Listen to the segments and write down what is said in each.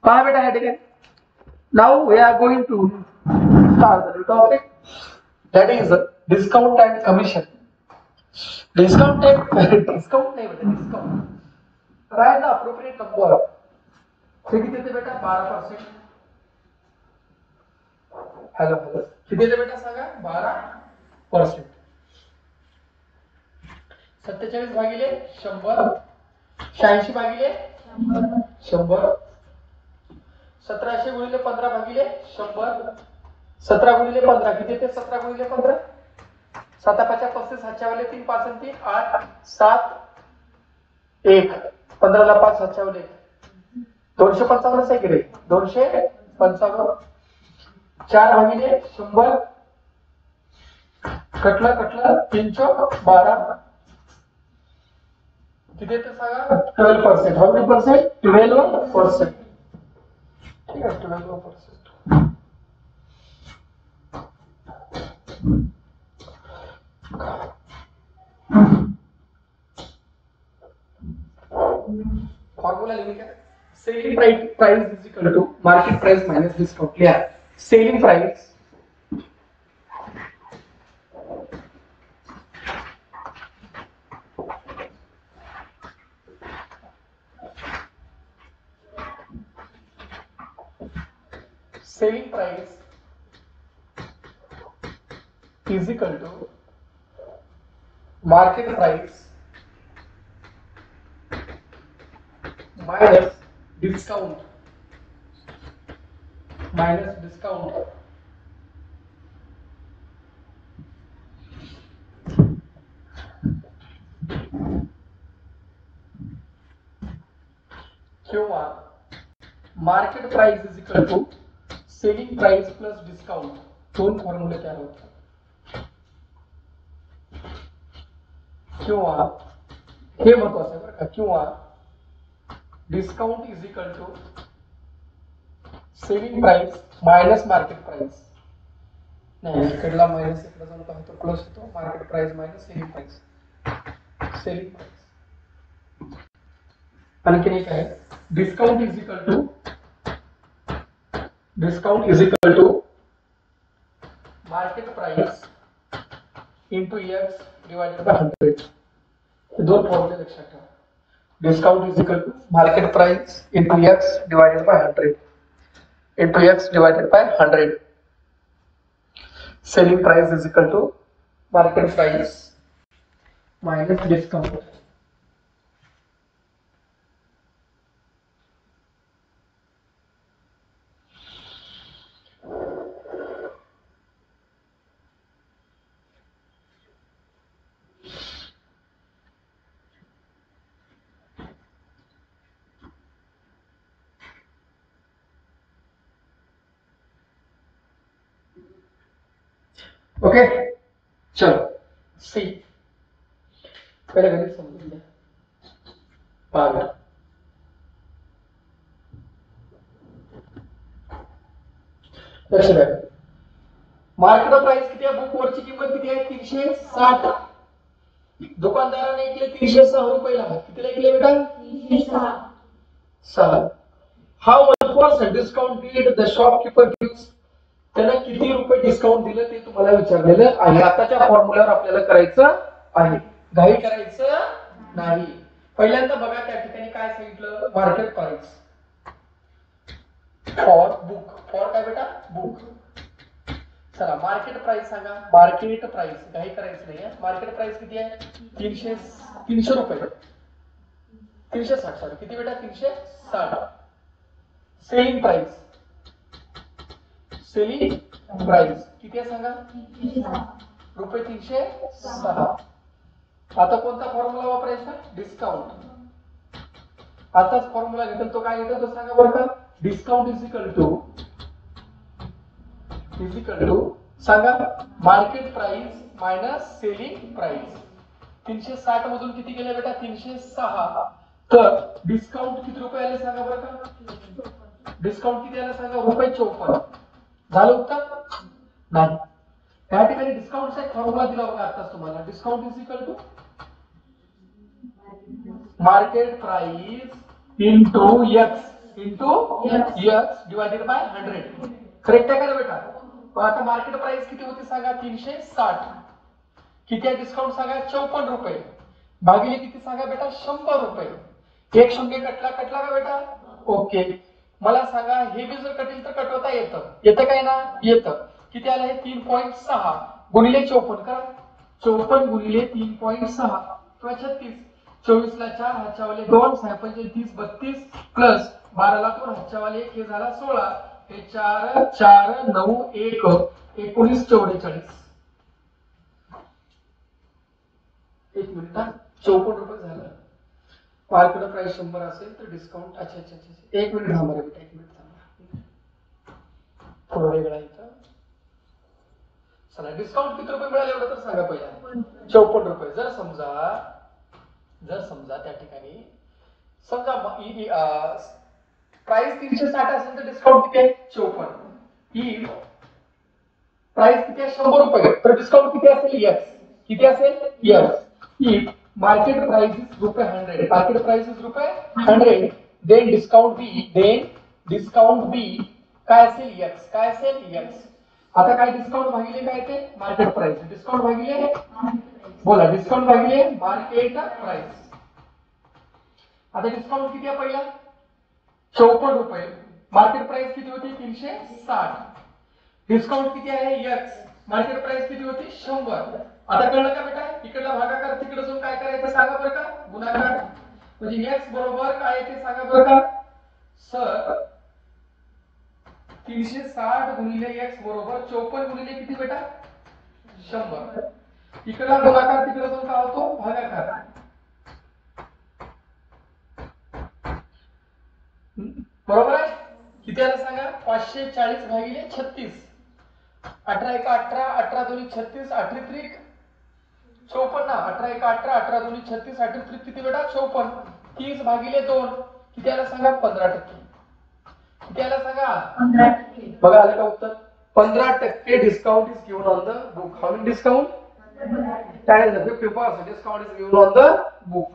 पहा बेटा या ठिकाणी now we are going to start the topic that is discount and commission. Discount नाही बेटा discount write the appropriate number. हे किती येते बेटा 12%. हॅलो किती येते बेटा सांगा 12%. 47 भागिले 100 86 भागिले 100 1700 गुणिले 15 भागिले 100 17 गुणिले 15 किती येते 17 गुणिले 15 7 5 35 हातच्या वाले 3 5 3 8 7 1 15 ला 5 हातच्या वाले 255 आहे की रे 255 4 भागिले 100 कटला 312 किती येते सांगा 12%. How many percent 12%. ठीक आहे 12%. फॉर्म्युला लिहिली का selling price is equal to market price minus discount. लिहा सेलिंग प्राइस is equal to market price minus discount किंवा market price is equal to selling price plus discount. दोन फॉर्म्युले तयार होतात. किंवा हे महत्वाचं आहे बरं का किंवा discount is equal to selling price minus market price. नाही इकडला मायनस इकडे जाऊन काय होतो प्लस होतो. Market price minus selling price. आणखी एक आहे discount is equal to market price into x divided by 100. दोन फॉर्म्युले लक्षात ठेवा. Discount is equal to market price into x divided by 100. Selling price is equal to market price minus discount. Okay चलो see पहले गणित समजून घ्या. पाहा लक्ष द्या. मार्केट प्राइस किती आहे बुक वरची किंमत किती आहे 360. दुकानदाराने ऐकले 306 रुपयाला. कितीला ऐकले बेटा 306. How much percent discount did the shopkeeper gives. त्याला किती रुपये डिस्काउंट दिलं ते तुम्हाला विचारलेलं आहे. आताच्या फॉर्म्युल्यावर आपल्याला करायचं आहे. घाई करायचं नाही. पहिल्यांदा बघा त्या ठिकाणी काय सांगितलं market price for book. For काय बेटा बुक. चला मार्केट प्राइस सांगा. मार्केट प्राइस घाई करायचं नाही. मार्केट प्राइस किती आहे 300 रुपये 360 सॉरी किती बेटा 360. सेलिंग प्राइस किती आहे सांगा रुपये 306. आता कोणता फॉर्म्युला वापरायचा डिस्काउंट. आताच फॉर्म्युला घेतला तो काय घेतो तो सांगा बरं का. डिस्काउंट इज इक्वल टू सांगा market price minus selling price. 360 मधून किती गेले बेटा 306. तर डिस्काउंट किती रुपये आले सांगा बरं का. डिस्काउंट किती आले सांगा रुपये 54. झालं उत्तर नाही. या ठिकाणी डिस्काउंटचा एक फॉर्म्युला दिला बघा आताच तुम्हाला. Discount is equal to market price into x into x divided by 100. Correct आहे का बेटा? मग आता मार्केट प्राइस किती होती सांगा? 360. किती आहे डिस्काउंट सांगा? 54 रुपये. भागिले किती सांगा बेटा? 100 रुपये. एक शून्य कटला का बेटा? ओके. मला सांगा हे बी जर कटील तर कटवता येतं काय ना? येतं. किती आलं हे? 3.6 गुणिले 54 करा. 54 गुणिले 3.6 किंवा 36. 24 ला 4 हातच्या वाले 2 6 35 32 प्लस 12 ला 2 हातच्या वाले 1 हे झाला 16. हे 4 4 9 1 19 44. एक मिनिट. 54 रुपये झालं. मार्केट प्राइस 100 असेल तर डिस्काउंट अच्छा. एक मिनिट थांबा रे बेटा, एक मिनिट थांबा. थोडं वेगळा इथं. चला डिस्काउंट किती रुपये मिळाले एवढं तर सांगा पहिला. 54 रुपये. जर समजा त्या ठिकाणी समजा प्राइस 360 असेल तर डिस्काउंट किती आहे? 54. ही प्राइस किती आहे? 100 रुपये. तर डिस्काउंट किती असेल? एक्स. किती असेल? X. He market price is रुपये 100. Market price is रुपये 100. Then discount B काय असेल? x. काय असेल? x. आता काय डिस्काउंट भागिले काय ते? Market price. डिस्काउंट भागिले बोला, डिस्काउंट भागिले मार्केट प्राइस. आता डिस्काउंट किती आहे पहिला? 54 रुपये. मार्केट प्राइस किती होती? 360. डिस्काउंट किती आहे? x. मार्केट प्राइस किती होती? 100. आता कळलं का बेटा? इकडला भागाकार तिकडे जाऊन काय करायचं सांगा बरं का? गुणाकार. म्हणजे x बरोबर काय येते सांगा बरं का? सर 360 गुणिले x बरोबर 54 गुणिले किती बेटा? 100. इकडला गुणाकार तिकडे जाऊन काय होतो? भागाकार. बरोबर आहे? किती आलं सांगा? 540 भागिले 36. 18 1 18 18 2 36 8 3 54. 18 1 18 18 2 36 8 3 किती बेटा? 54. 30 भागिले 2 किती आलं सांगा? 15%. किती आलं सांगा? 15%. बघा आलं का उत्तर? 15% discount is given on the book. How many discount? 50% discount is given on the book.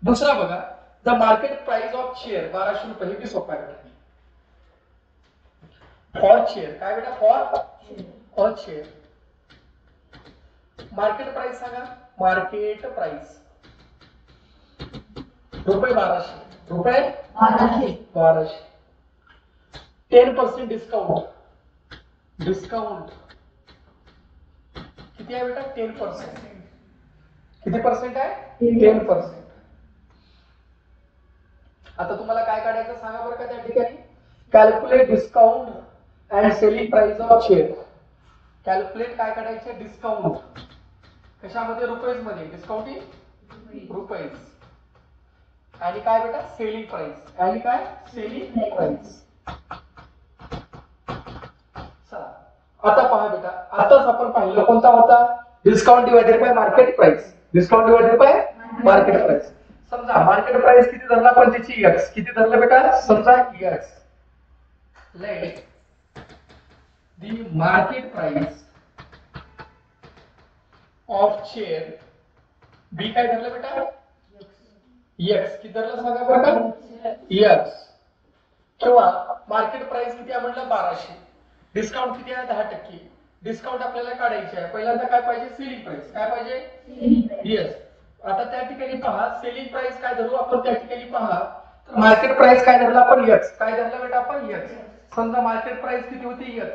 दुसरा बघा, the market price of share 1200 रुपये. हे बी सोपं आहे. फॉर शेअर काय बेटा? For share. मार्केट प्राइस सांगा? मार्केट प्राइस रुपये 1200. रुपये 1200. 10% डिस्काउंट किती आहे बेटा? 10%. किती पर्सेंट आहे? 10%. आता तुम्हाला काय काढायचं सांगा बरं का त्या ठिकाणी? Calculate discount and selling price of share. Calculate काय काढायचं? डिस्काउंट कशामध्ये? रुपीज मध्ये. Discount in rupees. आणि काय बेटा? Selling price. आणि काय? Selling price. चला आता पहा बेटा, आताच आपण पाहिलं कोणता होता? Discount divided by market price. Discount divided by market price. समजा मार्केट प्राइस किती धरला पण त्याची x. किती धरला बेटा? समजा x. Let the market price of share be काय धरलं बेटा? x. किती धरलं सांगा बरं का? x. किंवा मार्केट प्राइस किती आहे म्हटलं? 1200. डिस्काउंट किती आहे? 10%. डिस्काउंट आपल्याला काढायची आहे. पहिल्यांदा काय पाहिजे? Selling price. काय पाहिजे? येस. आता त्या ठिकाणी पहा, सेलिंग प्राइस काय धरू आपण त्या ठिकाणी पहा. तर मार्केट प्राइस काय धरला आपण? x. काय धरलं बेटा आपण? x. समजा मार्केट प्राइस किती होती? x.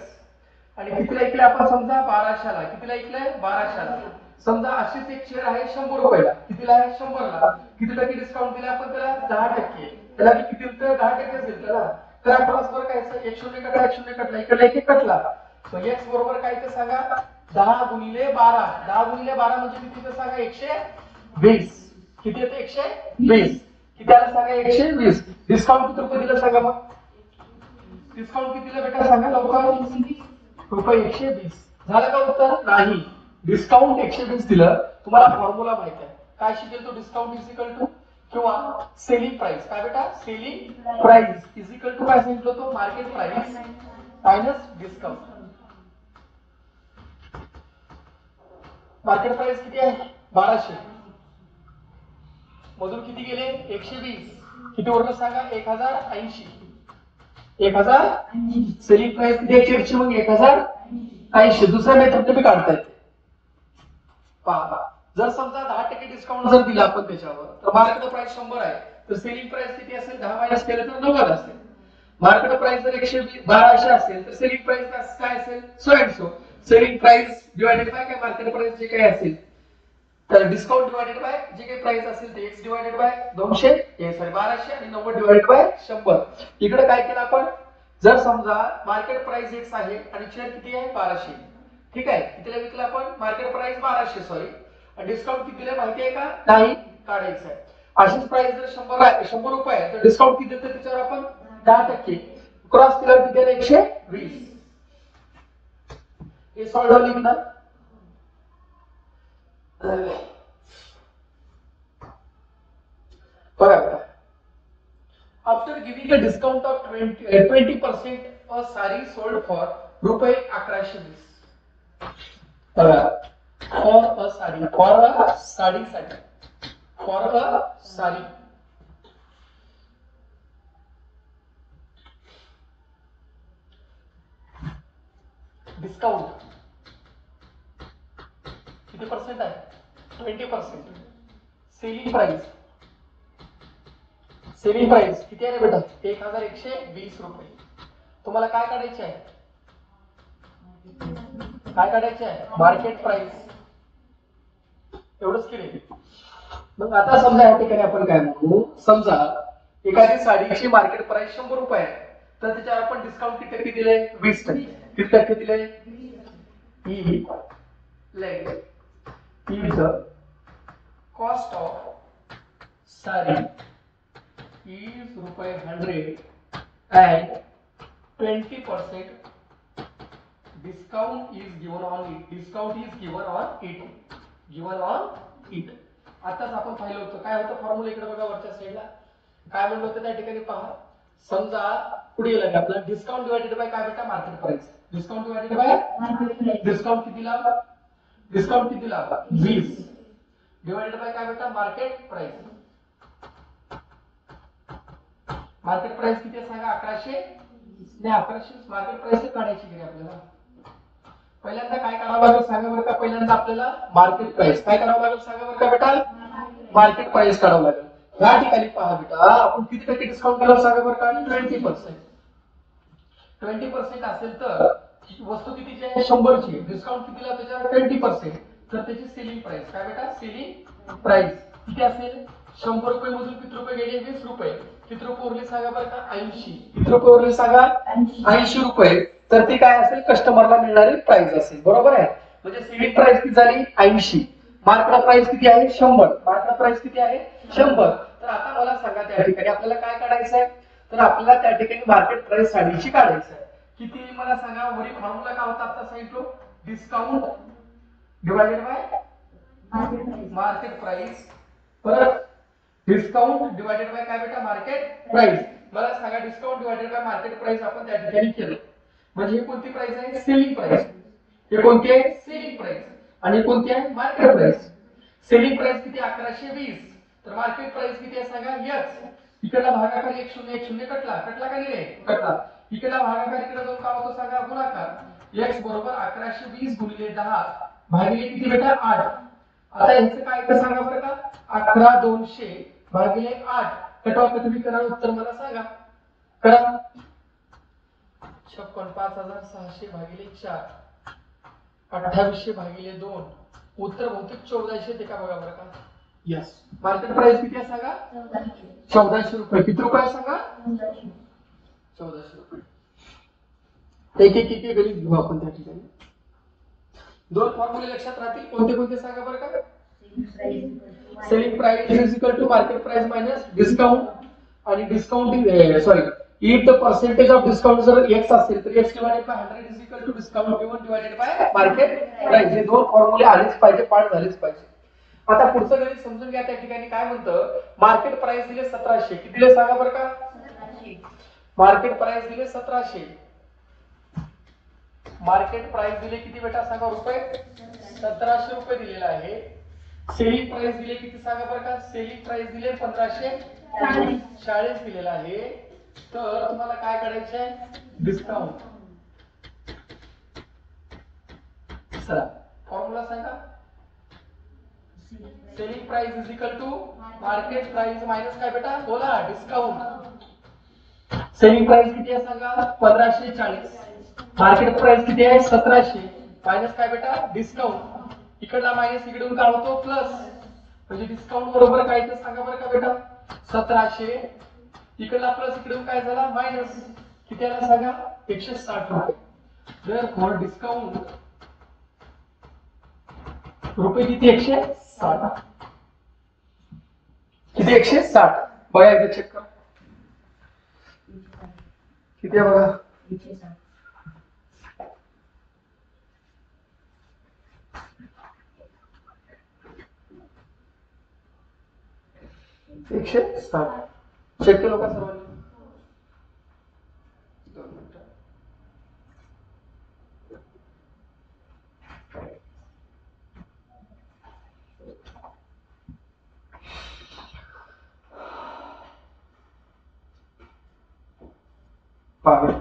आणि कितीला ऐकले आपण? समजा 1200 ला. कितीला ऐकलंय? 1200 ला. समजा अशीच एक शेअर आहे 100 रुपयाला. कितीला आहे? 100 ला. किती टक्के डिस्काउंट दिला आपण त्याला? 10%. त्याला किती दिलं? 10% दिलं त्याला. तर आपण बरोबर काय? 1 शून्य कटला, 1 शून्य कटला, इकडे 1 कटला. मग x बरोबर काय ते सांगा? 10 गुणिले 12. 10 गुणिले 12 म्हणजे किती ते सांगा? 120. किती येते? 120. किती आलं सांगा? 120. डिस्काउंट किती रुपये दिलं सांगा मग? डिस्काउंट किती दिलं बेटा सांगा लवकर? रुपये 120. झालं का उत्तर? नाही. डिस्काउंट 120 दिलं. तुम्हाला फॉर्म्युला माहित आहे. काय शिकेल तो? डिस्काउंट इज इक्वल टू किंवा सेलिंग प्राइस. काय बेटा? Selling price is equal to काय सांगितलं तो? Market price minus discount. Market price किती आहे? 1200. मधून किती गेले? 120. किती उरलं सांगा? 1080. 1080. सेलिंग प्राइस किती आहे शेअरची मग 1080. दुसऱ्या मेथड तुम्ही काढता येते. पहा जर समजा 10% डिस्काउंट जर दिला आपण त्याच्यावर तर मार्केट प्राइस 100 आहे तर सेलिंग प्राइस किती असेल 10 मायनस केलं तर 90 असेल. मार्केट प्राइस जर 112 असेल तर सेलिंग प्राइस काय असेल 100. सेलिंग प्राइस डिवाइडेड बाय काय मार्केट प्राइस जे काय असेल तर डिस्काउंट डिवाइडेड बाय जे काही प्राइस असेल ते x डिवाइडेड बाय 200 1200 आणि 90 डिवाइडेड बाय 100. इकडे काय केलं आपण जर समजा मार्केट प्राइस x आहे आणि शेअर किती आहे 1200. ठीक आहे कितीला विकला आपण मार्केट प्राइस 1200 सॉरी आणि डिस्काउंट कितीला माहिती आहे का नाही काढायचं आहे. अशीच प्राइस जर 100 रुपये आहे तर डिस्काउंट किती देतो त्याच्यावर आपण 10% क्रॉस केल्यावर किती आहे 120. हे सॉल्व्ह झाली की ना. After giving a discount of 20%, a sari sold for रुपये 1120. For a sari. डिस्काउंट किती पर्सेंट आहे 20%. सेलिंग प्राइस किती आहे रे बेटा 1120 रुपये. तुम्हाला काय काढायचे आहे मार्केट प्राइस एवढंच केले. मग आता समजा या ठिकाणी आपण काय म्हणू समजा एखादी साडीची मार्केट प्राइस 100 रुपये आहे तर त्याच्यावर आपण डिस्काउंट किती टक्के दिले 20%. किती टक्के दिले कॉस्ट ऑफ साडी is रुपये 100 and 20% discount is given on it. आताच आपण पाहिलं होतं काय होतं फॉर्म्युला इकडे बघा वरच्या साईडला काय म्हणलं होतं त्या ठिकाणी पहा समजा पुढे गेला आपला डिस्काउंट डिवाइडेड बाय काय बेटा market price. Discount divided bye discount कितीला 20 डिवाइडेड बाय काय बेटा मार्केट प्राइस. मार्केट प्राइस किती आहे सांगा 1100 नाही 1100 मार्केट प्राइस काढायची की आपल्याला. पहिल्यांदा काय करावं लागेल सांगा बरं का पहिल्यांदा आपल्याला मार्केट प्राइस काय करावं लागेल सांगा बरं का बेटा मार्केट प्राइस काढावं लागेल. या ठिकाणी पहा बेटा आपण किती टक्के डिस्काउंट केलं सांगा बरं का 20%. 20% असेल तर वस्तू कितीची आहे 100 ची डिस्काउंट कितीला त्याच्यावर 20% तर त्याची सेलिंग प्राइस काय बेटा सेलिंग प्राइस किती असेल 100 रुपये मधून किती रुपये गेले 20 रुपये. किती रुपये उरले सांगा बरं का 80. किती रुपये उरले सांगा 80 रुपये. तर ते काय असेल कस्टमरला मिळणारी प्राइस असेल बरोबर आहे. म्हणजे सेलिंग प्राइस किती झाली 80 मार्केट प्राइस किती आहे 100. मार्केट प्राइस किती आहे 100. तर आता मला सांगा त्या ठिकाणी आपल्याला काय काढायचं आहे तर आपल्याला त्या ठिकाणी मार्केट प्राइस साडीची काढायचं आहे. किती मला सांगा वरील फॉर्म्युला काय होता आता सांगितलो discount divided by market price परत डिस्काउंट डिवाइडेड बाय काय बेटा मार्केट प्राइस. मला सांगा discount divided by market price आपण त्या ठिकाणी केलं म्हणजे ही कोणती प्राइस आहे सेलिंग प्राइस. हे कोणती आहे सेलिंग प्राइस आणि कोणती आहे मार्केट प्राइस. सेलिंग प्राइस किती 1120 तर मार्केट प्राइस किती आहे सांगा x. इकडला भागाकार 1010 कटला का नाही कटला. इकडला भागाकार इकडे जाऊन काय होतो सांगा गुणाकार x बरोबर 1120 गुणिले 10 भागिले किती बेटा 8. आता याचं काय ते सांगा बरं का 11200 भागिले 8 कटवा तुम्ही करा उत्तर मला सांगा करा 56 5600 भागिले 4 2800 भागिले 2 उत्तर बहुतेक 1400 ते का बघा बरं का. यस मार्केट प्राइस किती आहे सांगा 1400 रुपये. किती रुपये सांगा 1400 रुपये. एक गणित घेऊ आपण त्या ठिकाणी. दोन फॉर्म्युले लक्षात राहतील कोणते कोणते सांगा बरं का. Selling price is equal to market price minus discount आणि discounting sorry if the percentage of discount जर x असेल तर x divided by 100 is equal to discount given divided by market price. हे दोन फॉर्म्युले आलेच पाहिजे पाठ झालेच पाहिजे. आता पुढचं गणित समजून घ्या त्या ठिकाणी काय म्हणतं मार्केट प्राइस दिले 1700 किती दिले सांगा बरं का 1700. मार्केट प्राइस दिले 1700 मार्केट प्राइस दिले किती बेटा सांगा रुपये 1700 रुपये दिलेला आहे. सेलिंग प्राइस दिले किती सांगा बरं का सेलिंग प्राइस दिले 1540 दिलेला आहे तर तुम्हाला काय करायचं आहे डिस्काउंट. चला फॉर्म्युला सांगा. Selling price is equal to market price minus काय बेटा बोला डिस्काउंट. सेलिंग प्राइस किती आहे सांगा 1540. मार्केट प्राइस किती आहे 1700 मायनस काय बेटा डिस्काउंट. इकडला मायनस इकडून काय होतो प्लस म्हणजे डिस्काउंट बरोबर काय ते सांगा बरं का बेटा 1700 इकडला प्लस इकडून काय झाला मायनस किती आला सांगा 160 रुपये. देयरफॉर डिस्काउंट रुपये किती 160 किती 160 बघा एकदा चेक करा किती आहे बघा 160 चेक केलं का सर्वांनी. पागल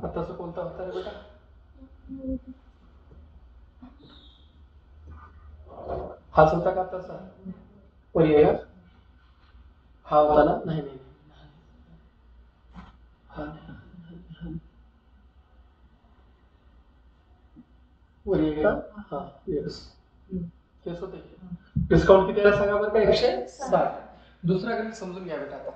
आताचा कोणता होता रे बेटा हाच होता का आताचा पर्याय हा होता ना नाही नाही पर्याय हा यस यस होते. डिस्काउंट किती आहे सांगा बरं का 160. दुसरा गणित समजून घ्या बेटा आता.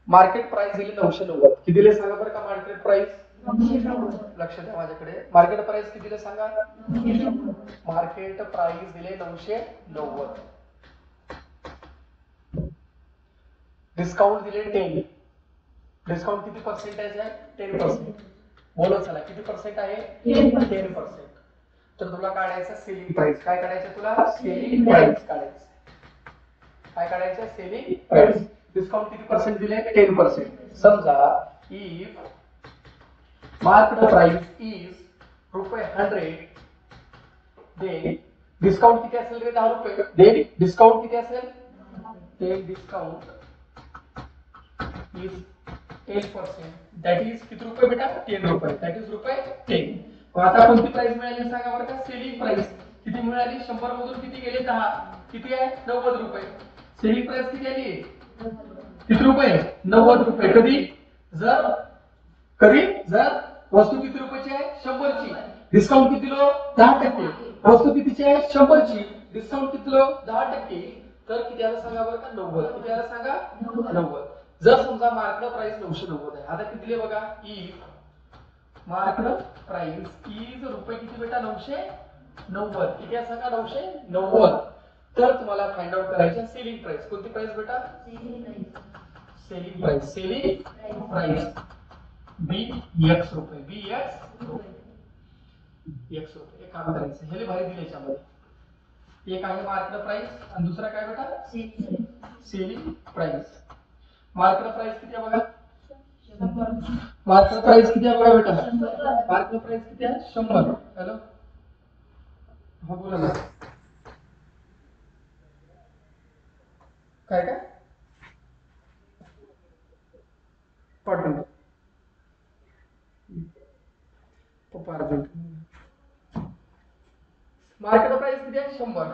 मार्केट प्राइस दिली 990 किती दिले सांगा बरं का मार्केट प्राइस 990. लक्ष द्या माझ्याकडे मार्केट प्राइस किती दिले सांगा 990. मार्केट प्राइस दिले 990 डिस्काउंट दिले 10. डिस्काउंट किती पर्सेंटेज आहे 10%. बोलो चला किती पर्सेंट आहे 10%. तर तुला काढायचं सेलिंग प्राइस काय काढायचं तुला सेलिंग प्राइस काढायचं काय काढायचं सेलिंग प्राइस. डिस्काउंट किती पर्सेंट दिले 10%. समजा इफ मार्केट प्राइस इज रुपये 100 दे डिस्काउंट किती असेल रे 10 रुपये दे डिस्काउंट किती असेल ते डिस्काउंट इज 10% दॅट इज किती रुपये बेटा 10 रुपये दॅट इज रुपये 10. आता कोणती प्राइस मिळाली सांगा बरं का सेलिंग प्राइस किती मिळाली 100 मधून किती गेले 10 किती आहे 90 रुपये. सेलिंग प्राइस किती आली किती रुपये 90 रुपये. कधी जर वस्तू किती रुपयाची आहे 100 ची डिस्काउंट किती दिलो 10%. वस्तू कितीची आहे 100 ची डिस्काउंट किती दिलो 10%. तर किती आलं सांगा बरं का 90. किती आलं सांगा 90. जर समजा मार्केट प्राइस 990 आहे आता किती दिले बघा इफ मार्केट प्राइस इज रुपये किती बेटा 990 किती आहे सांगा 990. तर तुम्हाला फाइंड आउट करायचं सेलिंग प्राइस कोणती प्राइस बेटा सेलिंग प्राइस बी एक्स रुपये बी एक्स रुपये. एक काम करायचं हे भारी दिले याच्यामध्ये एक आहे मार्केट प्राइस आणि दुसरा काय बेटा सेलिंग प्राइस. मार्केट प्राइस किती आहे बघा मार्केट प्राइस किती आहे बघा बेटा मार्केट प्राइस किती आहे 100. हॅलो हा बोला ना काय पटकन पप्पा अर्जंट. मार्केट प्राइस किती आहे 100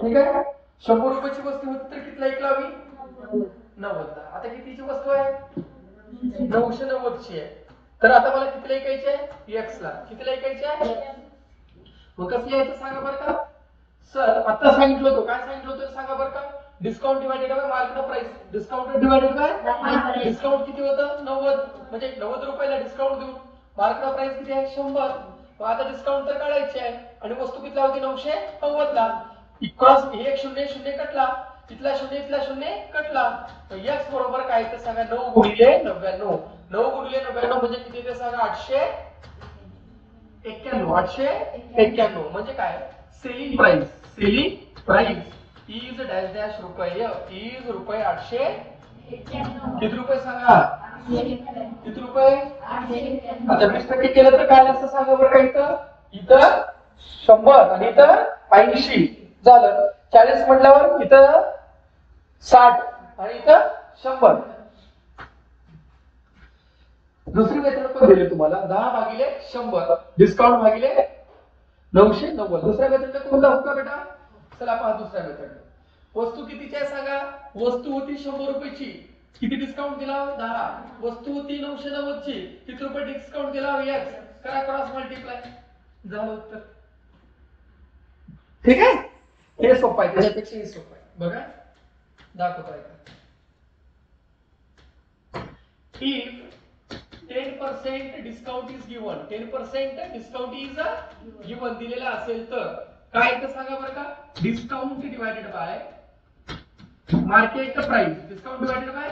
ठीक आहे 100 रुपयाची वस्तू होती तर कितीला ऐकला मी 90 ला. आता कितीची वस्तू आहे 990 ची आहे तर आता मला कितीला ऐकायची आहे एक्स ला कितीला ऐकायची आहे. मग कसं यायचं सांगा बरं का सर आता सांगितलं होतं काय सांगितलं होतं सांगा बरं का discount divided by market price. Discount divided bye discount किती होतं 90 म्हणजे 90 रुपयाला डिस्काउंट देऊन मार्केट प्राइस किती आहे 100. मग आता डिस्काउंट तर काढायची आहे आणि वस्तू कितीला होती 990 ला. क्रॉस हे एक शून्य शून्य कटला इथला शून्य कटला एक्स बरोबर काय तर सांगा 9 गुणिले 99. 9 गुणिले 99 म्हणजे किती ते सांगा 891 891 म्हणजे काय selling price is dash dash रुपये इज रुपये 800 किती रुपये सांगा किती रुपये आता 20% केलं तर काय असं सांगा बरं का इथं 100 आणि इथं 80 झालं 40 म्हटल्यावर इथं 60 आणि इथं 100 दुसरी मेथड पण दिली तुम्हाला 10 भागिले 100 डिस्काउंट भागिले 990 दुसऱ्या मेथड कोणता होता बेटा चला पहा दुसऱ्या मेथड वस्तू कितीची आहे सांगा वस्तू होती 100 रुपयाची किती डिस्काउंट दिला 10 वस्तू होती 990 ची किती रुपये डिस्काउंट दिला x करा क्रॉस मल्टिप्लाय झालं उत्तर ठीक आहे हे सोपं आहे त्याच्यापेक्षा हे सोपं आहे बघा दाखवतो आहे if 10% discount is given 10% discount is given दिलेला असेल तर काय ते सांगा बरं का discount divided by market price discount divided bye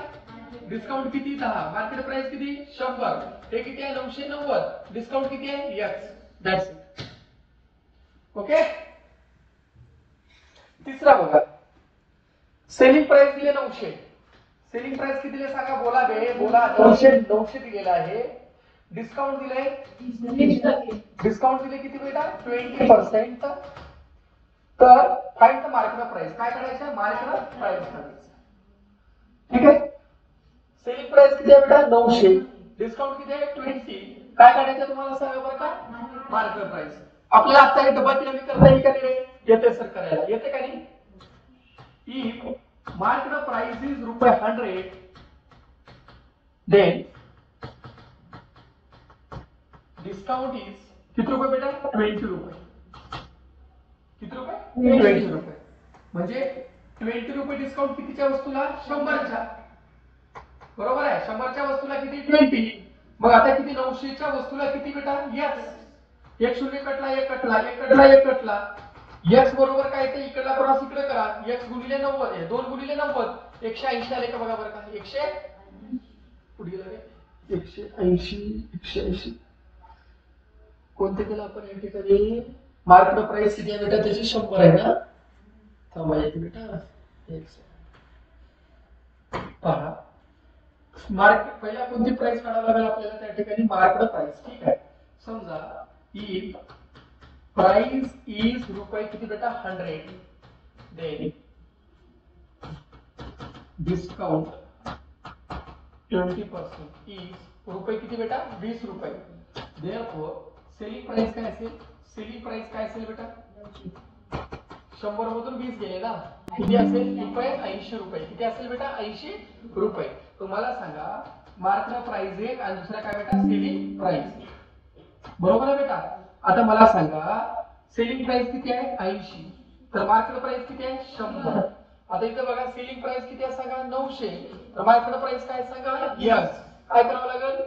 discount किती 10 मार्केट प्राइस किती 100 हे किती आहे 990 डिस्काउंट किती आहे x दॅट्स इट ओके तिसरा बघा सेलिंग प्राइस दिले 900 सेलिंग प्राइस किती दिले सांगा बोला 900 दिलेला आहे डिस्काउंट दिले डिस्काउंट दिले किती बेटा 20% तर फाइंड द मार्केट प्राइस काय करायचं मार्केट प्राइस काढायचं ठीक आहे सेलिंग प्राइस किती आहे बेटा 900 डिस्काउंट किती आहे 20 काय काढायचं तुम्हाला सांगा बरं का मार्केट प्राइस आपल्याला आता हे डबल कमी करता येईल का नाही येते सर करायला येते का नाही if market price is ₹100 then discount is किती रुपये बेटा 20 रुपये किती रुपये 20 रुपये म्हणजे 20 रुपये डिस्काउंट कितीच्या वस्तूला 100च्या बरोबर आहे 100च्या वस्तूला किती 20 मग आता किती 900च्या वस्तूला किती बेटा x एक शून्य कटला एक कटला एक कटला एक कटला x बरोबर काय ते इकडला क्रॉस इकडे करा x गुणिले 90 आहे 2 गुणिले 90 180 आले का बघा बरं का 100 पुढे गेला 180 कोणते केलं आपण या ठिकाणी मार्केट प्राइस किती आहे बेटा त्याची 100 आहे ना थांबा एक मिनिट पहा मार्केट पहिला कोणती प्राइस काढावी लागेल आपल्याला त्या ठिकाणी मार्केट प्राइस ठीक आहे समजा if price is रुपये किती बेटा 100 then discount 20% is रुपये किती बेटा 20 रुपये therefore selling price काय असेल selling price काय असेल बेटा 100 मधून 20 गेले ना किती असेल रुपये 80 रुपये किती असेल बेटा 80 रुपये तुम्हाला सांगा मार्केट प्राइस एक आणि दुसरा काय बेटा सेलिंग प्राइस बरोबर आहे बेटा आता मला सांगा सेलिंग प्राइस किती आहे 80 तर मार्केट प्राइस किती आहे 100 आता इथे बघा सेलिंग प्राइस किती आहे सांगा 900 तर मार्केट प्राइस काय सांगा यस काय करावं लागेल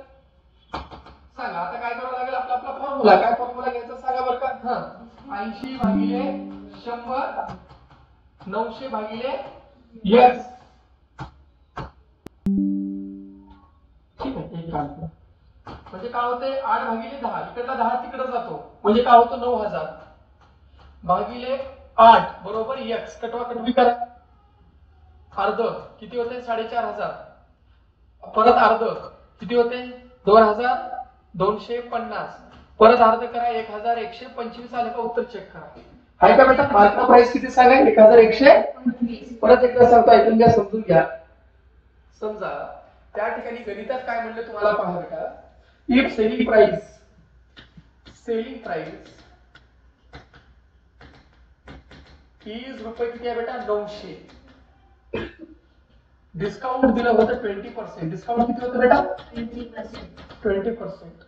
सांगा आता काय करावं लागेल आपला आपला फॉर्म्युला काय फॉर्म्युला घ्यायचा सांगा बरं का 80 भागिले 100 900 भागिले यस ठीक आहे एक काम म्हणजे काय होते 8 भागिले 10 इकडला 10 तिकडे जातो म्हणजे काय होतं 9000 भागिले 8 बरोबर x कटवा कटवी करा अर्ध किती होते 4500 परत अर्ध किती होते 2250 परत अर्ध करा 1125 आले का उत्तर चेक करा आहे का बेटा मार्केट प्राइस किती सांगा 1125 परत एकदा सांगतो ऐकून घ्या समजून घ्या समजा त्या ठिकाणी गणितात काय म्हणलं तुम्हाला पहा बेटा if selling price is रुपये किती आहे बेटा 900 डिस्काउंट दिलं होतं 20% डिस्काउंट किती होतं बेटा 20%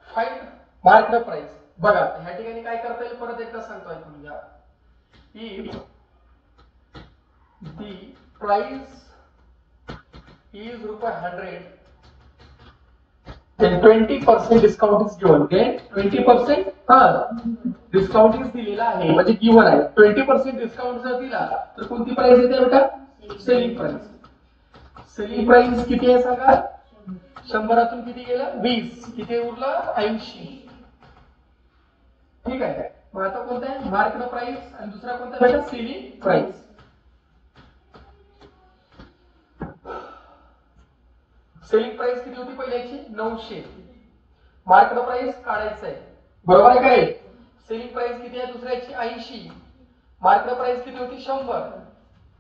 फाइंड मार्केट प्राइस बघा ह्या ठिकाणी काय करता येईल परत एकदा सांगतो ऐकून घ्या if the price is रुपये 100 then 20% discount is given then 20% discount is दिलेला आहे म्हणजे गिवन आहे 20% डिस्काउंट जर दिला तर कोणती प्राइस येते बेटा सेलिंग प्राइस किती आहे सांगा 100 किती गेलं 20 किती उरलं 80 ठीक आहे मग आता कोणता आहे मार्केट प्राइस आणि दुसरा कोणता बेटा सेलिंग प्राइस. सेलिंग प्राइस किती होती पहिल्याची 900. मार्केट प्राइस काढायचं आहे बरोबर आहे काय. सेलिंग प्राइस किती आहे दुसऱ्याची 80. मार्केट प्राइस किती होती 100.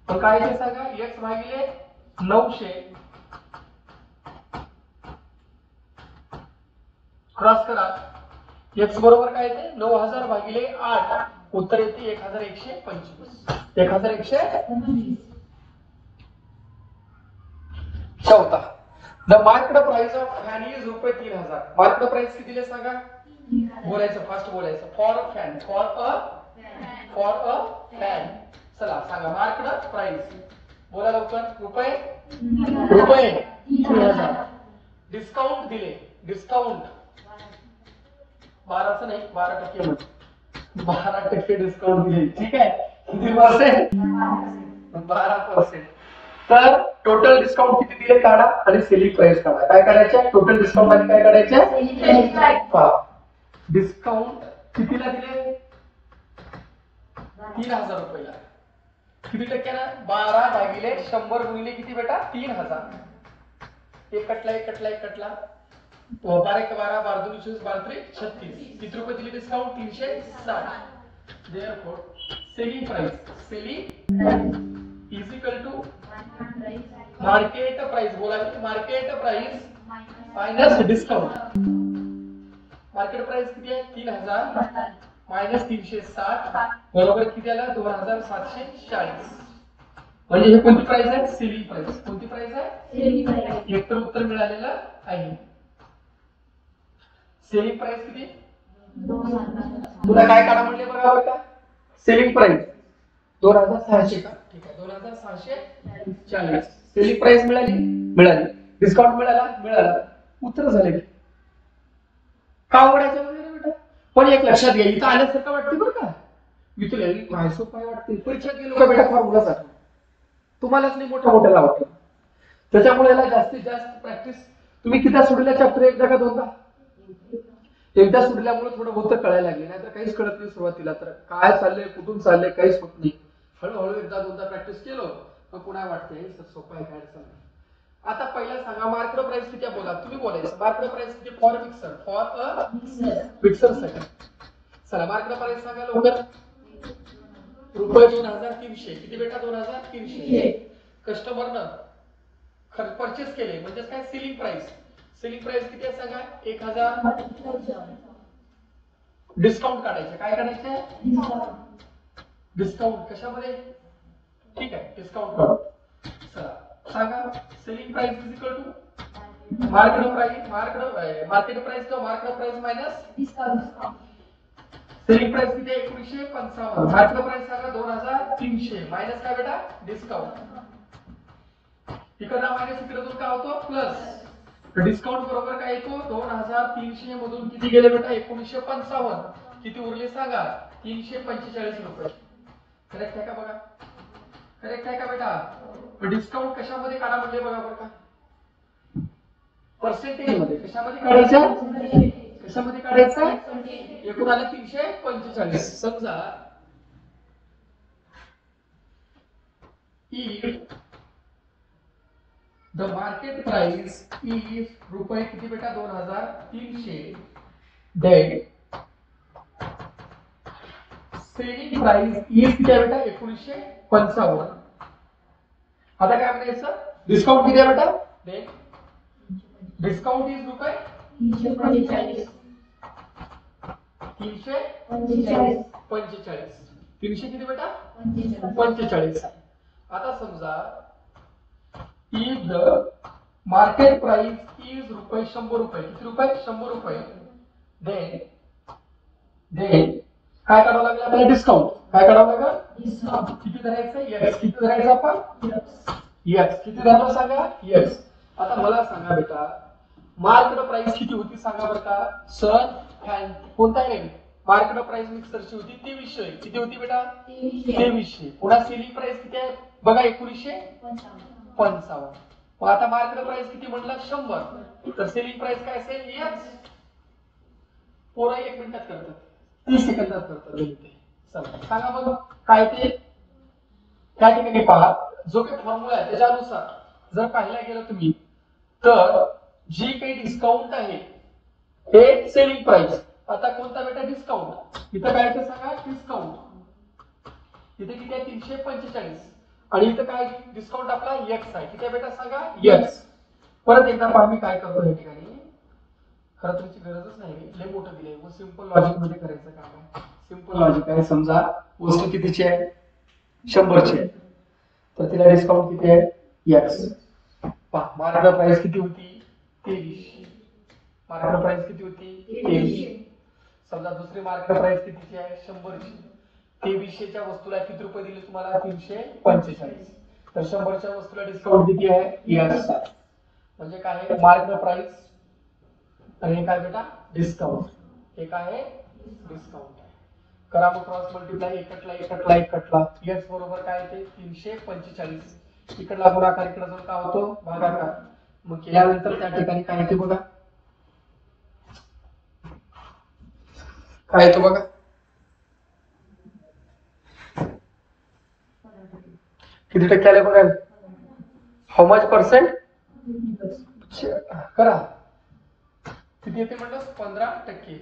मग काय आहे सांगा x भागिले 900 क्रॉस करा. x बरोबर काय येते 9000 भागिले 8. उत्तर येते 1125. 1125. चौथा the market price of fan is रुपये 3000. मार्केट प्राइस कितीले सांगा बोलायचं फास्ट बोलायचं. For a fan for a fan. चला सांगा मार्केट प्राइस बोला लवकर. रुपये 3000. डिस्काउंट दिले डिस्काउंट 12चं नाही 12% मध्ये 12% डिस्काउंट दिले ठीक आहे. किती पर्सेंट 12%. तर टोटल डिस्काउंट किती दिले काढा आणि सेलिंग प्राइस काढा. काय काढायचं टोटल डिस्काउंट मध्ये काय काढायचं. डिस्काउंट कितीला दिले 3000 रुपयाला. किती टक्क्यानं 12 भागिले 100 गुणिले किती बेटा 3000. एक कटला 12 1 12 12 2 24 12 3 36. किती रुपये दिले discount 360. Therefore selling is equal to market price. बोला market price minus discount. Market price किती आहे 3000 माइनस 360 बरोबर किती आला 2740. म्हणजे हे कोणती प्राइस आहे सेलिंग प्राइस. कोणती प्राइस आहे सेलिंग प्राइस. एक तर उत्तर मिळालेलं आहे. सेलिंग प्राइस किती तुला काय काढा म्हणले बघा बरं का. सेलिंग प्राइस 2600 का ठीक आहे 2640. सेलिंग प्राइस मिळाली डिस्काउंट मिळाला उत्तर झाले. का आवडायचं वगैरे बेटा. पण एक लक्षात घ्या इथं आल्यासारखं वाटते बरं का. इथं माहिती काय वाटते परीक्षेत गेलो का बेटा फॉर्म्युला साठी तुम्हालाच नाही मोठं लावतं. त्याच्यामुळे याला जास्तीत जास्त प्रॅक्टिस. तुम्ही किती सोडल्या चॅप्टर एकदा का दोनदा. एकदा सोडल्यामुळे थोडं बहुत कळायला लागले नाहीतर काहीच कळत नाही सुरुवातीला. तर काय चाललंय कुठून चाललंय काहीच होत नाही. हळूहळू एकदा दोनदा प्रॅक्टिस केलं मग पुन्हा वाटते सोपं आहे काय चाललंय. आता पहिला सांगा मार्केट प्राइस किती बोला तुम्ही बोलायचं. मार्केट प्राइस किती फॉर अ फिक्सर साठी. चला मार्केट प्राइस सांगा लवकर. रुपये 2300. किती बेटा 2300. कस्टमरनं खर्च परचेस केले म्हणजे काय सेलिंग प्राइस. सेलिंग प्राइस किती आहे सांगा 1000. डिस्काउंट काढायचे. काय काढायचे डिस्काउंट कशामध्ये ठीक आहे डिस्काउंट काढू. चला सांगा selling price is equal to market price किंवा market price minus discount. Selling price किती 1955. मार्केट प्राइस सांगा 2300 मायनस काय बेटा डिस्काउंट. इकडे मायनस इकडे काय होतो प्लस. डिस्काउंट बरोबर काय येतो 2300 मधून किती गेले बेटा 1955. किती उरले सांगा 345 रुपये. करेक्ट आहे का बघा. करेक्ट आहे का बेटा. डिस्काउंट कशामध्ये काढा म्हणजे बघा बरं का. पर्सेंटेज मध्ये कशामध्ये काढायचं कशामध्ये काढायचं. एकूण आले 345. समजा if the market price is रुपये किती बेटा 2300 then सेलिंग प्राइस is किती आहे बेटा 1955. आता काय म्हणायचं डिस्काउंट किती आहे बेटा then डिस्काउंट इज रुपये 345. 300 किती बेटा 45. आता समजा if the market price is रुपये 100 रुपये. किती रुपये 100 रुपये then काय काढावं लागलं आपल्याला डिस्काउंट. काय काढावं लागलं डिस्काउंट. किती धरायचं x. किती धरायचं आपण x. किती धरलं सांगा x. आता मला सांगा बेटा मार्केट प्राइस किती होती सांगा बरं का. सर फॅन कोणता आहे मार्केट प्राइस मिक्सरची होती 2300. किती होती बेटा 2300. पुन्हा सेलिंग प्राइस किती आहे बघा 1955. मग आता मार्केट प्राइस किती म्हटलं 100. तर सेलिंग प्राइस काय असेल x. पोरं 1 मिनिटात करतात. 30 सेकंदात करता येईल ते. चला सांगा बघ काय ते. त्या ठिकाणी पहा जो काही फॉर्म्युला आहे त्याच्यानुसार जर पाहायला गेलं तुम्ही तर जी काही डिस्काउंट आहे हे सेलिंग प्राइस. आता कोणता बेटा डिस्काउंट, इथं काय ते सांगा डिस्काउंट. इथे किती आहे 345 आणि इथं काय डिस्काउंट आपला x आहे. किती आहे बेटा सांगा x. परत एकदा पहा मी काय करतो या ठिकाणी. खरं तुमची गरजच नाही, लय मोठं दिलंय. मग सिंपल लॉजिक मध्ये करायचं काम आहे. सिंपल लॉजिक आहे. समजा वस्तू कितीची आहे 100 ची आहे तर तिला डिस्काउंट किती आहे x. पहा मार्केट प्राइस किती होती 23. मार्केट प्राइस किती होती 23. समजा दुसरी मार्केट प्राइस कितीची आहे 100 ची. 2300 च्या वस्तूला किती रुपये दिले तुम्हाला 345. तर 100 च्या वस्तूला डिस्काउंट किती आहे x. म्हणजे काय आहे मार्केट प्राइस आणि हे काय बेटा डिस्काउंट. हे काय आहे डिस्काउंट आहे. करा मग क्रॉस मल्टिप्लाय. एकटला x बरोबर काय येते 345. इकडला गुणाकार इकडे जाऊन काय होतो भागाकार. मग केल्यानंतर त्या ठिकाणी काय येते बघा काय येतो बघा किती टक्के आले बघा. हाऊ मच पर्सेंट करा किती येते म्हणलं 15%.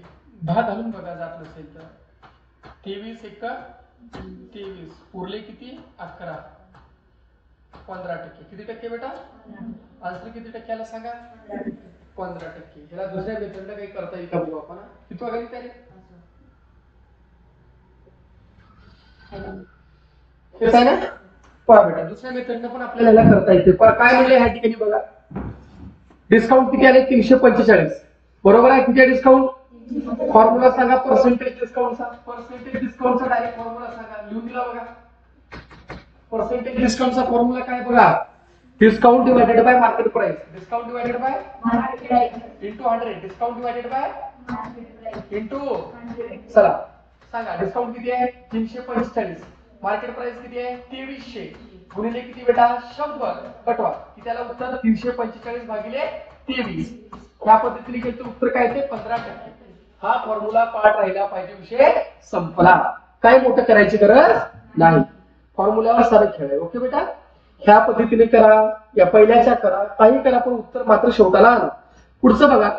10 घालून बघा जात नसेल तर. 23 एक 23 उरले किती 11. 15%. किती टक्के बेटा आन्सर किती टक्के आला सांगा 15%. ह्याला दुसऱ्या मेथडला काही करता येईल का बघू आपण. किती वाजता तयारी हेच आहे ना. पहा बेटा दुसऱ्या मेथडनं पण आपल्याला ह्याला करता येते. काय म्हणले ह्या ठिकाणी बघा डिस्काउंट किती आले 345 बरोबर आहे. किती आहे डिस्काउंट फॉर्म्युला सांगा पर्सेंटेज डिस्काउंटचा. पर्सेंटेज डिस्काउंटचा डायरेक्ट फॉर्म्युला सांगा लिहून दिला बघा. पर्सेंटेज डिस्काउंटचा फॉर्म्युला काय बघा discount divided by market price. Discount divided by market price into 100. Discount divided by market price into 100. चला सांगा डिस्काउंट किती आहे 345. मार्केट प्राइस किती आहे 2300 गुणिले किती बेटा 100 कटवा की त्याला उत्तर 345 भागिले 23. या पद्धतीने केलं तर उत्तर काय येते 15%. हा फॉर्म्युला पाठ राहिला पाहिजे विषय संपला. काय मोठं करायची गरज नाही. फॉर्म्युल्यावर सारं खेळ आहे. ओके बेटा ह्या पद्धतीने करा या पहिल्याच्या करा काही करा पण उत्तर मात्र शेवटाला आणा. पुढचं बघा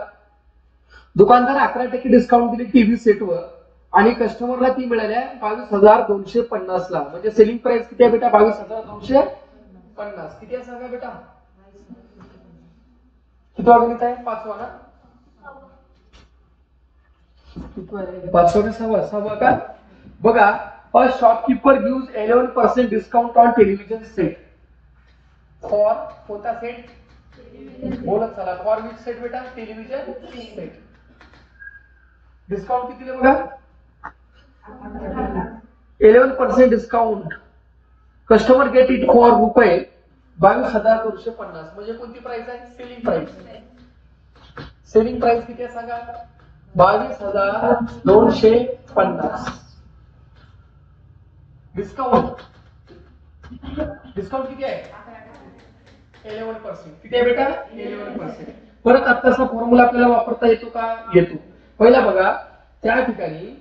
दुकानदार 11% डिस्काउंट दिले टीव्ही सेटवर आणि कस्टमरला ती मिळाल्या 22,250 ला. म्हणजे सेलिंग प्राइस किती आहे बेटा 22,250. किती आहे सांगा बेटा किती गणित आहे 5वा ना 5वा का बघा. A shopkeeper gives 11% discount on television set. For कोणता सेट बोलत चला फॉर विच सेट बेटा टेलिव्हिजन सेट. डिस्काउंट किती दिले बघा 11% discount. Customer get it for रुपये 22,250. म्हणजे कोणती प्राइस आहे सेलिंग प्राइस. सेलिंग प्राइस किती आहे सांगा 22,250. डिस्काउंट किती आहे 11%. किती आहे बेटा 11%. परत आत्ताचा फॉर्म्युला आपल्याला वापरता येतो का येतो. पहिला बघा त्या ठिकाणी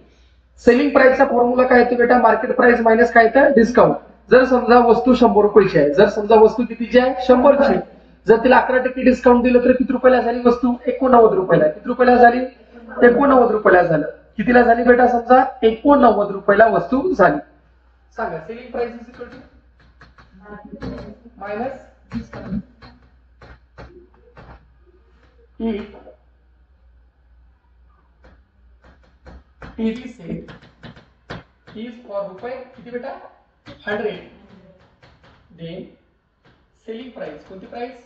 सेलिंग प्राइसचा फॉर्म्युला काय येतो बेटा मार्केट प्राइस मायनस काय येतं डिस्काउंट. जर समजा वस्तू 100 रुपयाची आहे. जर समजा वस्तू कितीची आहे 100 ची. जर तिला 11% डिस्काउंट दिलं तर किती रुपयाला झाली वस्तू 89 रुपयाला. किती रुपयाला झाली 89 रुपयाला झालं. कितीला झाली बेटा समजा 89 रुपयाला वस्तू झाली. सांगा selling price is equal to minus discount. TV set is for रुपये किती बेटा 100. देन सेलिंग प्राइस कोणती प्राइस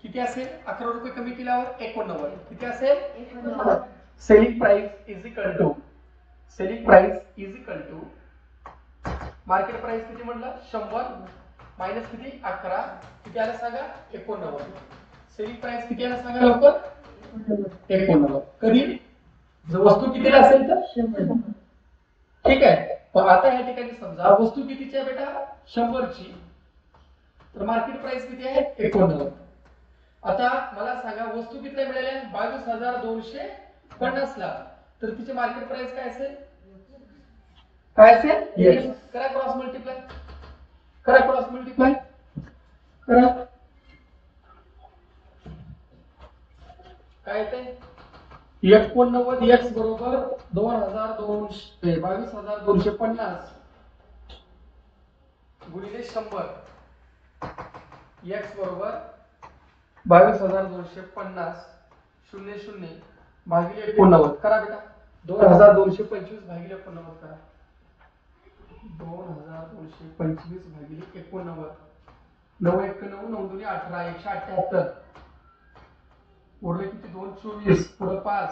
किती असेल 11 रुपये कमी केल्यावर 89. किती असेल 89. Selling price is equal to market price किती म्हटलं 100 मायनस किती 11 किती आलं सांगा 89. सेलिंग प्राइस किती आलं सांगा लवकर 89. कधी जर वस्तू कितीला असेल तर 100. ठीक आहे. पण आता या ठिकाणी समजा वस्तू कितीची आहे बेटा 100 ची तर मार्केट प्राइस किती आहे 89. आता मला सांगा वस्तू कितीला मिळाल्या 22,250 ला. तर तिचे मार्केट प्राइस काय असेल? काय असेल? X. करा क्रॉस मल्टिप्लाय, करा क्रॉस मल्टिप्लाय, करा. काय येते? 89 x बरोबर 22,250 गुणिले 100. x बरोबर 22,250 00 भागिले 89. करा बेटा. 2225 भागिले 89 करा. 2225 भागिले 89. 9 1 9 9 2 18 178. उरले किती? 2 24 पुढे 5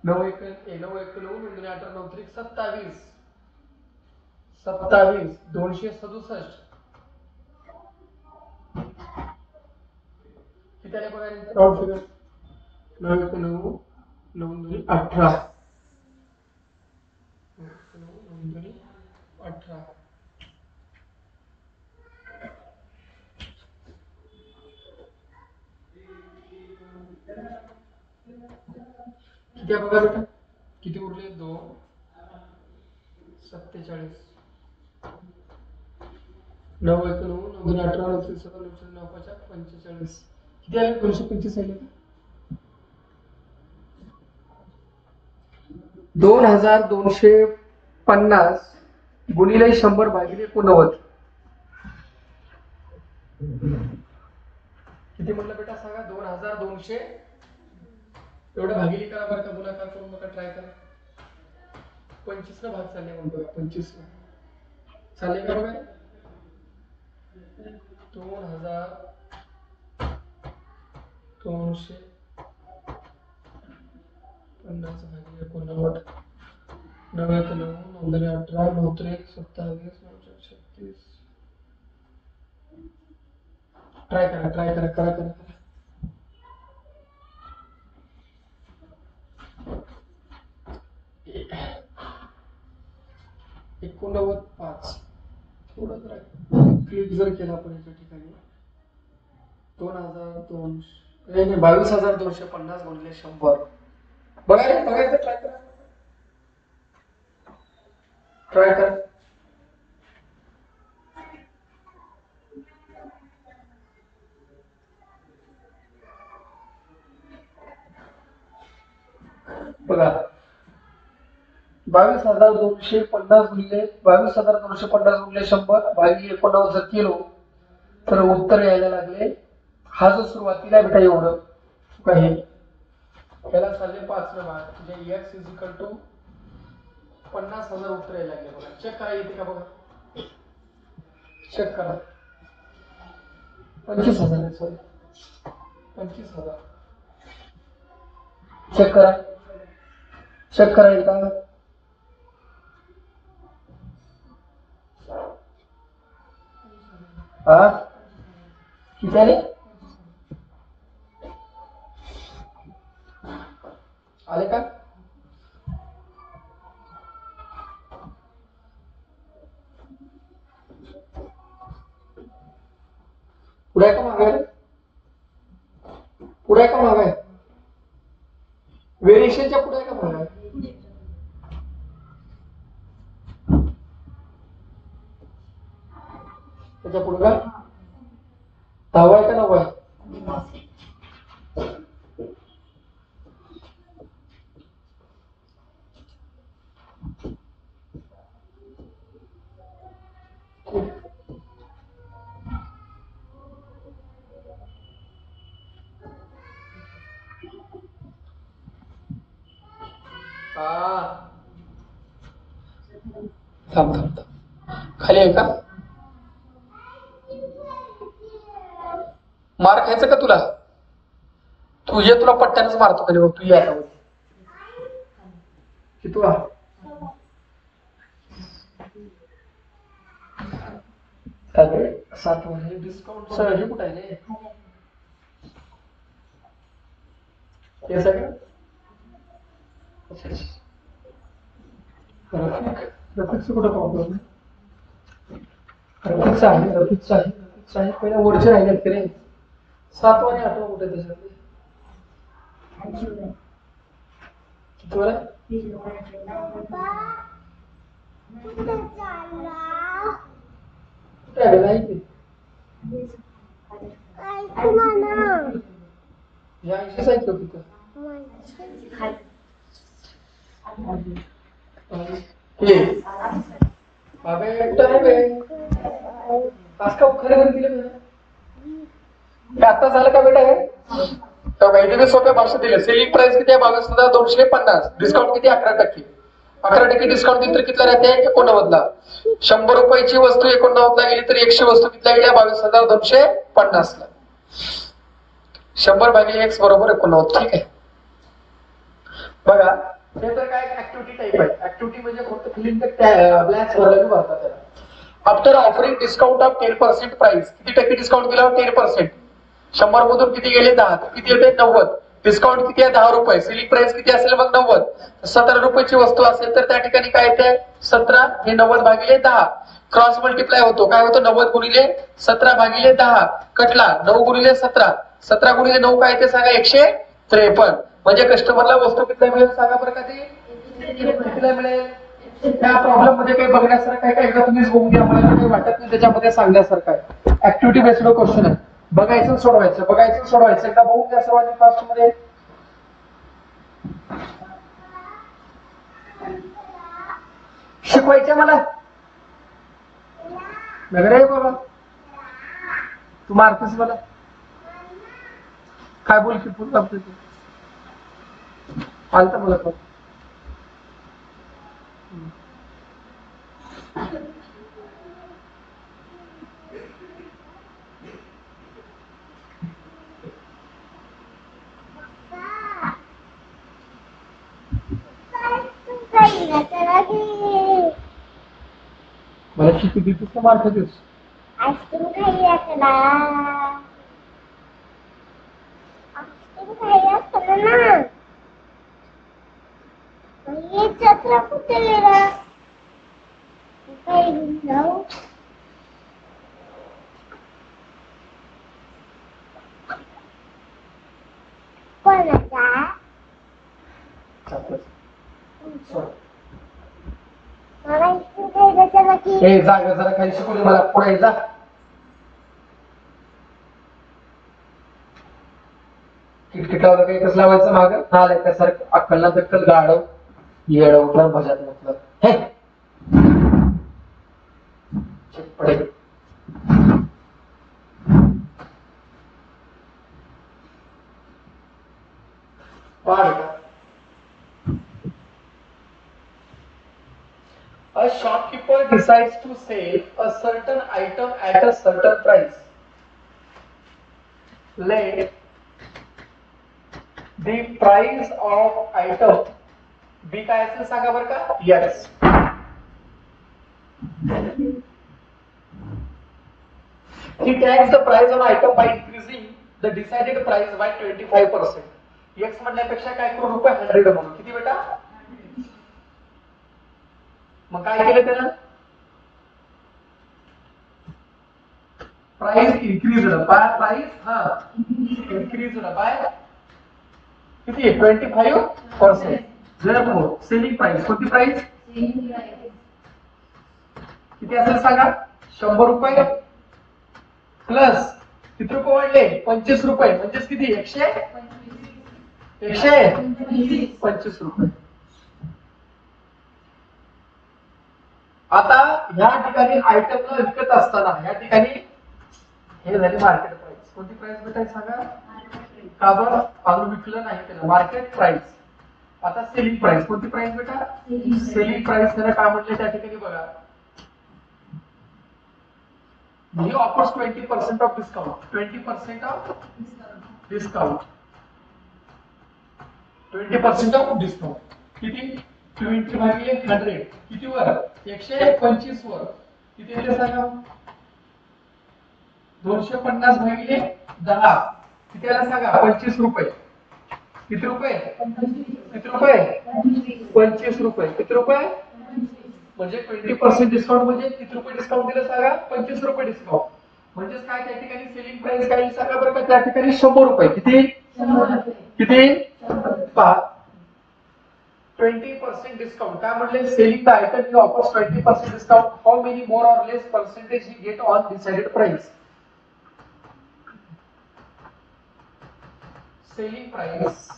9 1 9 1 9 9 2 18 9 3 27 27 267. किती आले बघा राऊंड फिगर? 9 1 9 9 2 18 9 2 18. किती बघा बेटा? किती उरले? 2 47 9 1 9 9 2 18 9 3 7 9 5 45. किती आले? 225 आले. 2250 गुणिले 100 भागिले 89. किती म्हटलं बेटा सांगा? 2200 एवढं भागिले करा बरं का, गुणाकार करून बघा, ट्राय करा. 25 ना भाग चालले म्हणतो, 25 चालले का बघा? 2250 भागिले 89. 9 1 9 9 2 18 9 3 27 9 36. ट्राय करा, ट्राय करा, करा करा. 89.5 थोडं जरा क्लिक जर केला आपण याच्या ठिकाणी 22,250 गुणिले 100. बघा रे, बघायचं, ट्राय करा, ट्राय करा. बघा 22,250 गुणिले 22,250 गुणिले 100 भागिले 89 जर केलो तर उत्तर यायला लागले. हा जो सुरुवातीला बेटा एवढं आहे याला चालले 5 न भाग, म्हणजे x = 50,000 उत्तर यायला लागले. बघा, चेक करा येते का बघा, चेक करा. 25,000 आहे, सॉरी 25,000. चेक करा, चेक करा येईल का? हा किती आले? आले का? पुढे का मागे? पुढे का मागे? व्हेरिएशनच्या पुढे का मागे? त्याच्या पुढे का? 10 आहे का 9 आहे? थांब थांब थांब, खाली आहे का? मार खायचं का तुला? तुला पट्ट्यानच मारतो खाली बघ. तू ये आता की तुला 7 मध्ये डिस्काउंट हे कुठं आहे रे? हे सगळं रफिकचं कुठं प्रॉब्लेम आहे? रफिकचं आहे, रफिकचं आहे, रफिकचं आहे. पहिल्या वरचे राहिलेत की रे, 7 आणि 8 कुठे त्याच्यात? आता झालं का बेटा हे सोप्या भाषेत दिलं. सेलिंग प्राइस किती आहे 22,250. डिस्काउंट किती 11%. 11% डिस्काउंट दिलं तर कितीला राहते 89 ला. 100 रुपयाची वस्तू 89 ला गेली तर 100 वस्तू कितीला गेल्या 22,250 ला. 100 भागिले x बरोबर 89. ठीक आहे. बघा हे तर काय ऍक्टिव्हिटी टाइप आहे. ऍक्टिव्हिटी म्हणजे फक्त फिलिंग ब्लँक्स भरायला भरतात त्याला. After offering discount of 10% price. किती टक्के डिस्काउंट दिला 10%. 100 मधून किती गेले 10. किती येते 90. डिस्काउंट किती आहे 10 रुपये. सेलिंग प्राइस किती असेल मग 90. 17 रुपयाची वस्तू असेल तर त्या ठिकाणी काय येते 17 हे 90 भागिले 10. क्रॉस मल्टिप्लाय होतो. काय होतं 90 गुणिले 17 भागिले 10. कटला 9 गुणिले 17. 17 गुणिले 9 काय येते सांगा 153. म्हणजे कस्टमरला वस्तू किती मिळेल सांगा बरं का ते कितीला मिळेल. त्या प्रॉब्लेम मध्ये काही बघण्यासारखं आहे का एकदा तुम्हीच बघून घ्या. मला काही वाटत नाही त्याच्यामध्ये सांगण्यासारखं आहे. ऍक्टिव्हिटी बेस्ड क्वेश्चन आहे. बघायचं सोडवायचं एकदा बघून घ्या सर्वांनी फास्ट मध्ये. शिकवायचे मला वगैरे बाबा तू मारतेस मला काय बोल की पुढे लागतो तू आलता मला पण मला शिकू देतोस का मार खातेस. आईस्क्रीम खायला चला. आईस्क्रीम खायला चला ना. ये चक्र कुठे गेला. काय जाऊ कोणाचा मला आईस्क्रीम खायला चला की. ए जागा जरा काही शिकवले मला पुढे जा. किटकिटावर काही कसं लावायचं माग आलाय त्यासारखं अक्कलला दक्कल गाडव येडवलं भजात म्हटलं हे पडे. A shopkeeper decides to sell a certain item at a certain price. Let the price of item be काय असेल सांगा बरं का. Yes. He tags the price on item by increasing the decided price by 25%. X म्हणण्यापेक्षा काय करू रुपये 100 म्हणून. किती बेटा मग काय केलं त्यानं price increase by price increase by किती 25%. Therefore सेलिंग प्राइस कोणती प्राइस किती असेल सांगा 100 रुपये प्लस किती रुपये वाढले 25 रुपये म्हणजेच किती 125 रुपये. आता या ठिकाणी आयटमला विकत असताना या ठिकाणी हे झाली मार्केट प्राइस. कोणती प्राइस भेटायची सांगा का बरं अजून विकलं नाही त्याला मार्केट प्राइस. आता सेलिंग प्राइस कोणती प्राइस बेटा सेलिंग प्राइस त्याला काय म्हटलं त्या ठिकाणी बघा he offers 20% of discount. 20% of discount. 20% of discount. किती 20 भागिले 100 किती वर 125 वर किती येते सांगा 250 भागिले 10 किती आला सांगा 25 रुपये. किती रुपये 25 रुपये. किती रुपये म्हणजे 20% डिस्काउंट म्हणजे किती रुपये डिस्काउंट दिलं सांगा 25 रुपये डिस्काउंट. म्हणजे काय त्या ठिकाणी सेलिंग प्राइस काय सांगा बरं का त्या ठिकाणी 100 रुपये. किती किती पहा 20% डिस्काउंट. काय म्हटले? Selling the item he offers 20% discount. How many more or less percentage he get on decided price. Selling price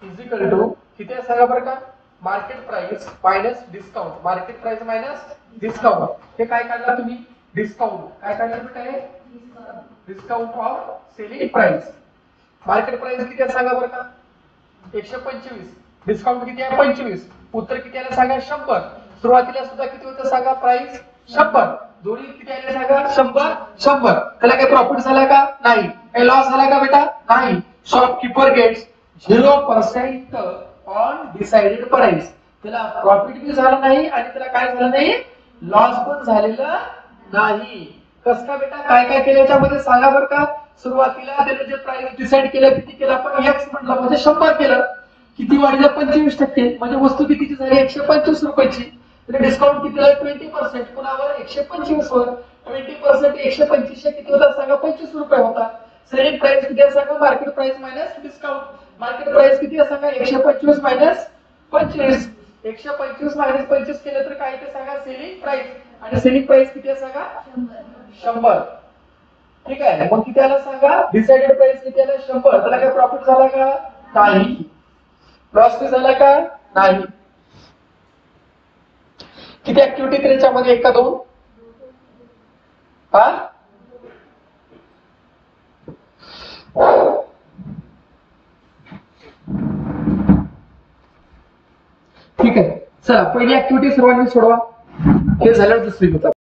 is equal to किती आहे सांगा बरं का? Market price minus discount. Market price minus discount. हे काय काढला तुम्ही? डिस्काउंट. काय काढलं बेटा? हे discount of selling price. Market price किती आहे सांगा बरं का? 125. डिस्काउंट किती आहे? 25. उत्तर किती आलं सांगा? 100. सुरुवातीला सुद्धा किती होतं सांगा? प्राइस 100. दोन्ही किती आले सांगा? 100 100. त्याला काही प्रॉफिट झाला का? नाही. काही लॉस झाला का बेटा? नाही. Shopkeeper gets 0% on decided price. त्याला प्रॉफिट बी झाला नाही आणि त्याला काय झालं नाही? लॉस पण झालेला नाही. कसं का बेटा? काय काय केलं याच्यामध्ये सांगा बरं का? सुरुवातीला त्याने जे प्राइस डिसाइड केलं किती केलं आपण? x म्हटलं म्हणजे 100 केलं. किती वाढलं? 25%. म्हणजे वस्तू कितीची झाली? 125 रुपयाची. तर डिस्काउंट किती झालं? 20%. पुन्हा 125 वर 20% 125 किती होता सांगा? 25 रुपये होता. सेलिंग प्राइस किती आहे सांगा? Market price minus discount. Market price किती आहे सांगा? 125 मायनस 25. 125 मायनस 25 केलं तर काय ते सांगा? Selling price. आणि सेलिंग प्राइस किती आहे सांगा? 100. ठीक आहे. मग किती आला सांगा? डिसाइडेड प्राइस किती आला? 100. त्याला काय प्रॉफिट झाला का? नाही. लॉस झाला का? नाही. किती ऍक्टिव्हिटी त्याच्यामध्ये? एक का दोन? हा? ठीक आहे. चला पहिली ऍक्टिव्हिटी सर्वांनी सोडवा. हे झालं दुसरी.